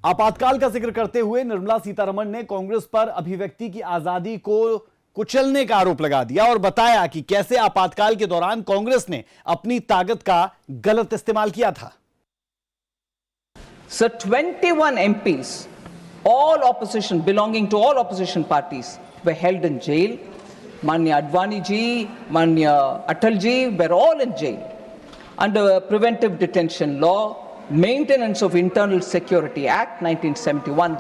आपातकाल का जिक्र करते हुए निर्मला सीतारमण ने कांग्रेस पर अभिव्यक्ति की आजादी को कुचलने का आरोप लगा दिया और बताया कि कैसे आपातकाल के दौरान कांग्रेस ने अपनी ताकत का गलत इस्तेमाल किया था। So 21 MPs, all opposition, belonging to all opposition parties, were held in jail. Manya Advani ji, Manya Atal ji were all in jail under Preventive Detention Law, Maintenance of Internal Security Act 1971,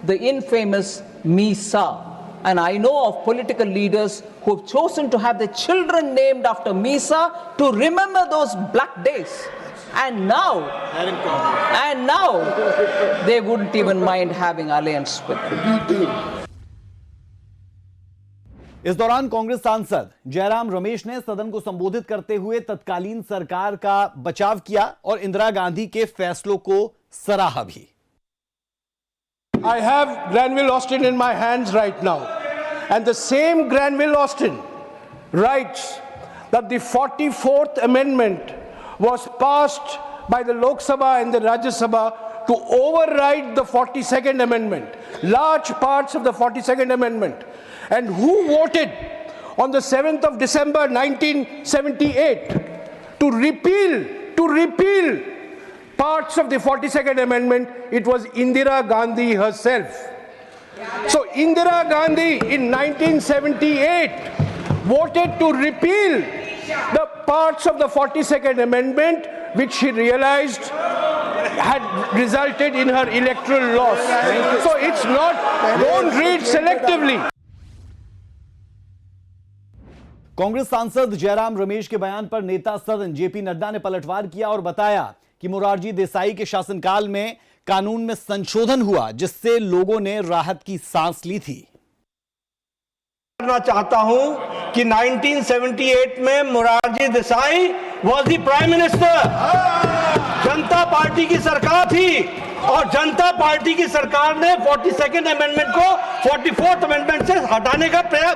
the infamous MISA. And I know of political leaders who have chosen to have their children named after MISA to remember those black days. And now they wouldn't even mind having alliance with them. इस दौरान कांग्रेस सांसद जयराम रमेश ने सदन को संबोधित करते हुए तत्कालीन सरकार का बचाव किया और इंदिरा गांधी के फैसलों को सराहा भी। I have Granville Austin in my hands right now, and the same Granville Austin writes that the 44th Amendment was passed by the Lok Sabha and the Rajya Sabha to override the 42nd Amendment, large parts of the 42nd Amendment. And who voted on the 7th of December 1978 to repeal parts of the 42nd Amendment? It was Indira Gandhi herself. So Indira Gandhi in 1978 voted to repeal the parts of the 42nd Amendment which she realized had resulted in her electoral loss. So it's not, don't read selectively. Congress सांसद जयराम रमेश के बयान पर नेता सदन JP Nadda ने पलटवार किया और बताया कि मोरारजी देसाई के शासनकाल में कानून में संशोधन हुआ जिससे लोगों ने राहत की सांस ली थी। करना चाहता हूं कि 1978 में Morarji Desai was the prime minister, Janata party की सरकार थी और जनता पार्टी की सरकार ने 42nd अमेंडमेंट को 44th अमेंडमेंट से हटाने का प्रयास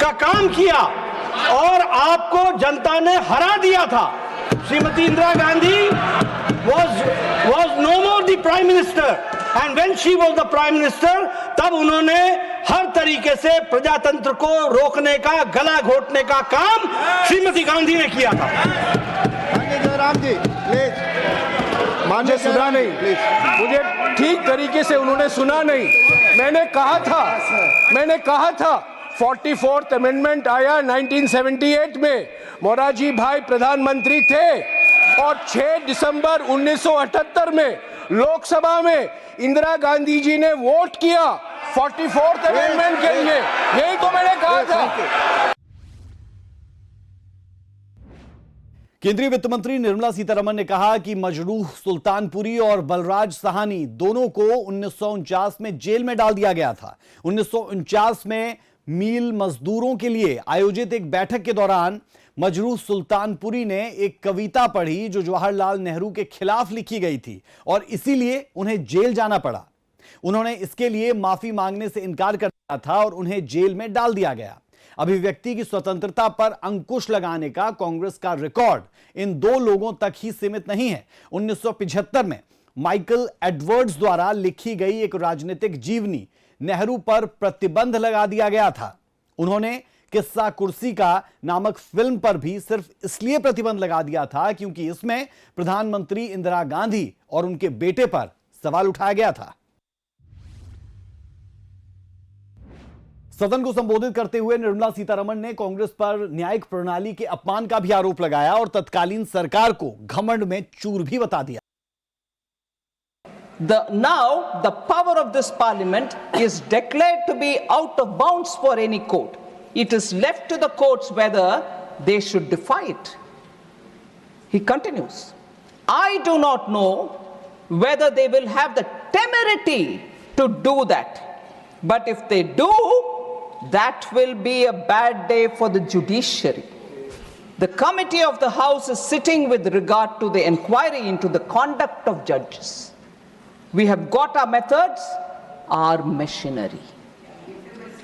का काम किया और आपको जनता ने हरा दिया था। Shrimati Indira Gandhi was no more the prime minister, and when she was the prime minister तब उन्होंने हर तरीके से प्रजातंत्र को रोकने का, गला घोटने का काम श्रीमती गांधी ने किया था। जयराम जी प्लीज, मुझे सुना नहीं, मुझे ठीक तरीके से उन्होंने सुना नहीं। मैंने कहा था 44th अमेंडमेंट आया 1978 में, मोरारजी भाई प्रधानमंत्री थे और 6 दिसंबर 1978 में लोकसभा में इंदिरा गांधी जी ने वोट किया 44th अमेंडमेंट के लिए, यही तो मैंने कहा था। केंद्रीय वित्त मंत्री निर्मला सीतारमण ने कहा कि मजरूह सुल्तानपुरी और बलराज साहनी दोनों को 1949 में जेल में डाल दिया गया था। 1949 में मील मजदूरों के लिए आयोजित एक बैठक के दौरान मजरूह सुल्तानपुरी ने एक कविता पढ़ी जो जवाहरलाल नेहरू के खिलाफ लिखी गई थी और इसीलिए उन्हें जेल जाना पड़ा। उन्होंने इसके लिए माफी मांगने से इनकार कर दिया था और उन्हें जेल में डाल दिया गया। अभिव्यक्ति की स्वतंत्रता पर अंकुश लगाने का कांग्रेस का रिकॉर्ड इन दो लोगों तक ही सीमित नहीं है। 1975 में माइकल एडवर्ड्स द्वारा लिखी गई एक राजनीतिक जीवनी नेहरू पर प्रतिबंध लगा दिया गया था। उन्होंने किस्सा कुर्सी का नामक फिल्म पर भी सिर्फ इसलिए प्रतिबंध लगा दिया था क्योंकि इसमें प्रधानमंत्री इंदिरा गांधी और उनके बेटे पर सवाल उठाया गया था। सदन को संबोधित करते हुए निर्मला सीतारमण ने कांग्रेस पर न्यायिक प्रणाली के अपमान का भी आरोप लगाया और तत्कालीन सरकार को घमंड में चूर भी बता दिया। Now the power of this parliament is declared to be out of bounds for any court. It is left to the courts whether they should defy it. He continues, I do not know whether they will have the temerity to do that. But if they do, that will be a bad day for the judiciary. The committee of the House is sitting with regard to the inquiry into the conduct of judges. We have got our methods, our machinery.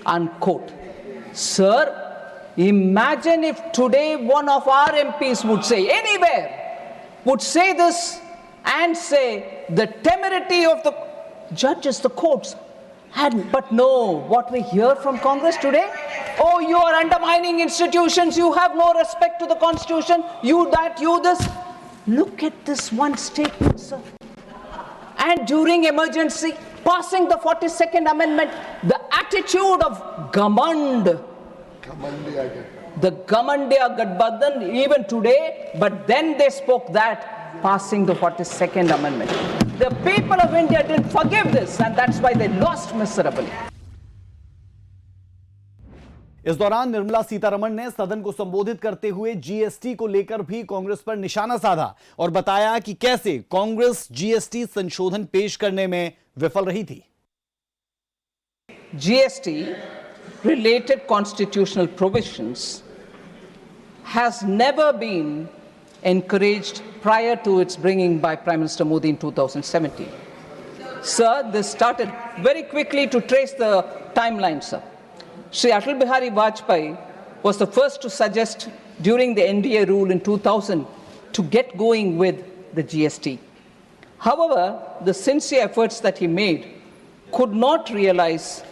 Unquote. Sir, imagine if today one of our MPs would say, anywhere, would say this and say the temerity of the judges, the courts, but no, what we hear from Congress today, oh, you are undermining institutions, you have no respect to the Constitution, you that, you this. Look at this one statement, sir. And during emergency, passing the 42nd Amendment, the attitude of Gamand, the Gamandiya Gadbadhan, even today, but then they spoke that, passing the 42nd Amendment. The people of India didn't forgive this, and that's why they lost miserably. इस दौरान निर्मला सीतारमण ने सदन को संबोधित करते हुए GST को लेकर भी कांग्रेस पर निशाना साधा और बताया कि कैसे कांग्रेस जीएसटी संशोधन पेश करने में विफल रही थी। GST related constitutional provisions has never been encouraged prior to its bringing by Prime Minister Modi in 2017. Sir, this started very quickly to trace the timeline, sir. Shri Atal Bihari Vajpayee was the first to suggest during the NDA rule in 2000 to get going with the GST. However, the sincere efforts that he made could not realize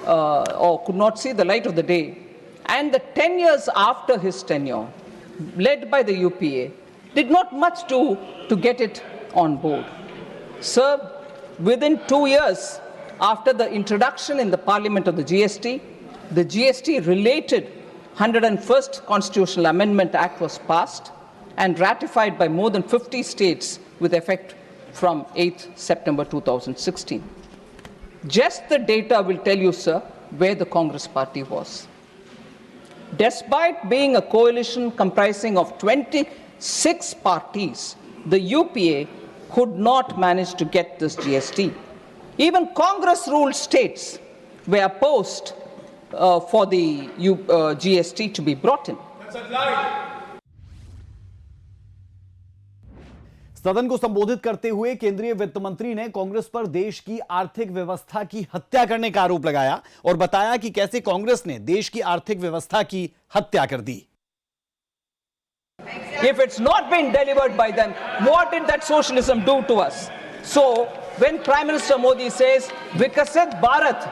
or could not see the light of the day. And the 10 years after his tenure, led by the UPA, did not much do to get it on board. Sir, within 2 years after the introduction in the Parliament of the GST related 101st Constitutional Amendment Act was passed and ratified by more than 50 states with effect from 8th September 2016. Just the data will tell you, sir, where the Congress party was. Despite being a coalition comprising of 26 parties, the UPA could not manage to get this GST. Even Congress-ruled states were opposed for the GST to be brought in. That's a lie. सदन को संबोधित करते हुए केंद्रीय वित्त मंत्री ने कांग्रेस पर देश की आर्थिक व्यवस्था की हत्या करने का आरोप लगाया और बताया कि कैसे कांग्रेस ने देश की आर्थिक व्यवस्था की हत्या कर दी। If it's not been delivered by them, what did that socialism do to us? So, when Prime Minister Modi says, Vikasit Bharat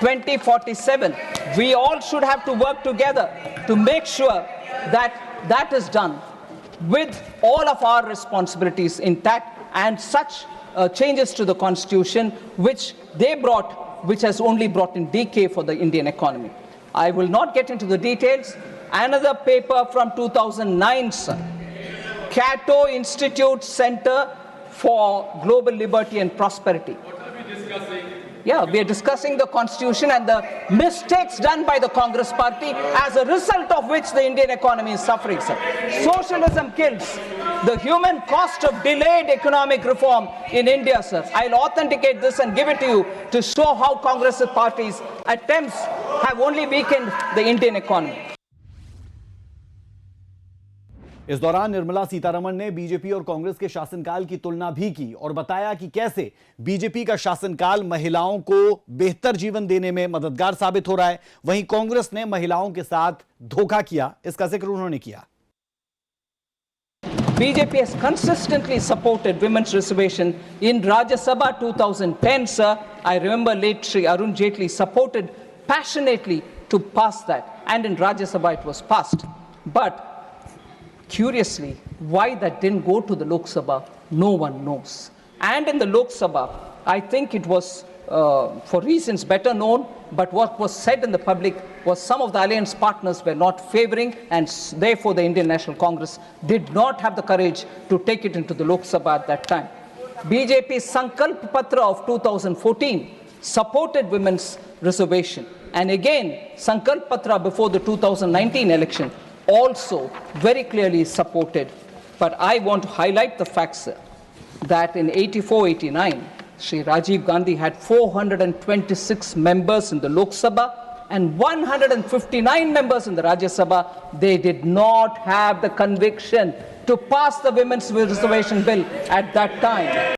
2047, we all should have to work together to make sure that that is done with all of our responsibilities intact and such changes to the Constitution which they brought, which has only brought in decay for the Indian economy. I will not get into the details. Another paper from 2009, sir. Cato Institute Center for Global Liberty and Prosperity. What are we discussing? Yeah, we are discussing the Constitution and the mistakes done by the Congress party, as a result of which the Indian economy is suffering, sir. Socialism kills. The human cost of delayed economic reform in India, sir. I'll authenticate this and give it to you to show how Congress party's attempts have only weakened the Indian economy. इस दौरान निर्मला सीतारमण ने BJP और कांग्रेस के शासनकाल की तुलना भी की और बताया कि कैसे बीजेपी का शासनकाल महिलाओं को बेहतर जीवन देने में मददगार साबित हो रहा है, वहीं कांग्रेस ने महिलाओं के साथ धोखा किया, इसका जिक्र उन्होंने किया। BJP has consistently supported women's reservation in Rajya Sabha 2010, sir. I remember late Shri Arun Jaitley supported passionately to pass that, and in Rajya Sabha it was passed. But curiously, why that didn't go to the Lok Sabha, no one knows. And in the Lok Sabha, I think it was for reasons better known, but what was said in the public was some of the alliance partners were not favoring, and therefore the Indian National Congress did not have the courage to take it into the Lok Sabha at that time. BJP's Sankalp Patra of 2014 supported women's reservation. And again, Sankalp Patra before the 2019 election also very clearly supported. But I want to highlight the fact, sir, that in 84-89, Shri Rajiv Gandhi had 426 members in the Lok Sabha and 159 members in the Rajya Sabha. They did not have the conviction to pass the women's reservation bill at that time.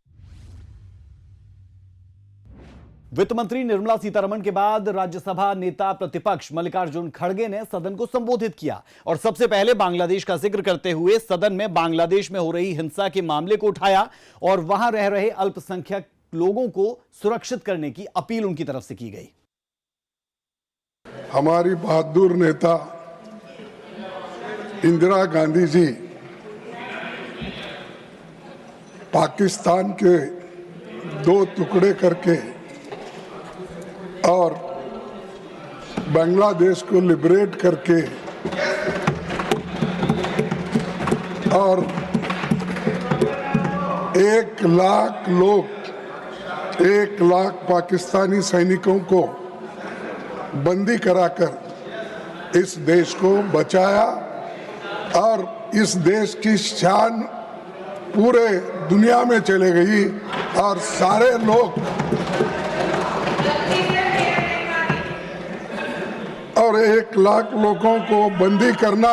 वित्त मंत्री निर्मला सीतारमण के बाद राज्यसभा नेता प्रतिपक्ष मल्लिकार्जुन खड़गे ने सदन को संबोधित किया और सबसे पहले बांग्लादेश का जिक्र करते हुए सदन में बांग्लादेश में हो रही हिंसा के मामले को उठाया और वहां रह रहे अल्पसंख्यक लोगों को सुरक्षित करने की अपील उनकी तरफ से की गई। हमारी बहादुर नेता इंदिरा गांधी जी पाकिस्तान के 2 टुकड़े करके और बांग्लादेश को लिबरेट करके और 1 लाख लोग 1 लाख पाकिस्तानी सैनिकों को बंदी कराकर इस देश को बचाया और इस देश की शान पूरे दुनिया में चले गई और सारे लोग और 1 लाख लोगों को बंदी करना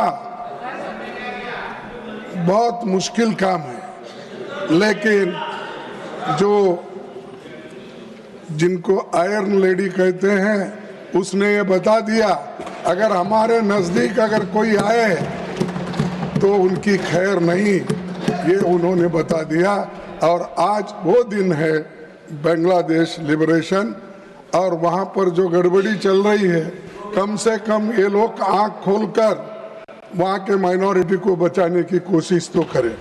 बहुत मुश्किल काम है, लेकिन जिनको आयरन लेडी कहते हैं उसने ये बता दिया अगर हमारे नजदीक अगर कोई आए तो उनकी खैर नहीं, ये उन्होंने बता दिया। और आज वो दिन है बांग्लादेश लिबरेशन, और वहाँ पर जो गड़बड़ी चल रही है कम से कम ये लोग आंख खोलकर वहाँ के माइनॉरिटी को बचाने की कोशिश तो करें।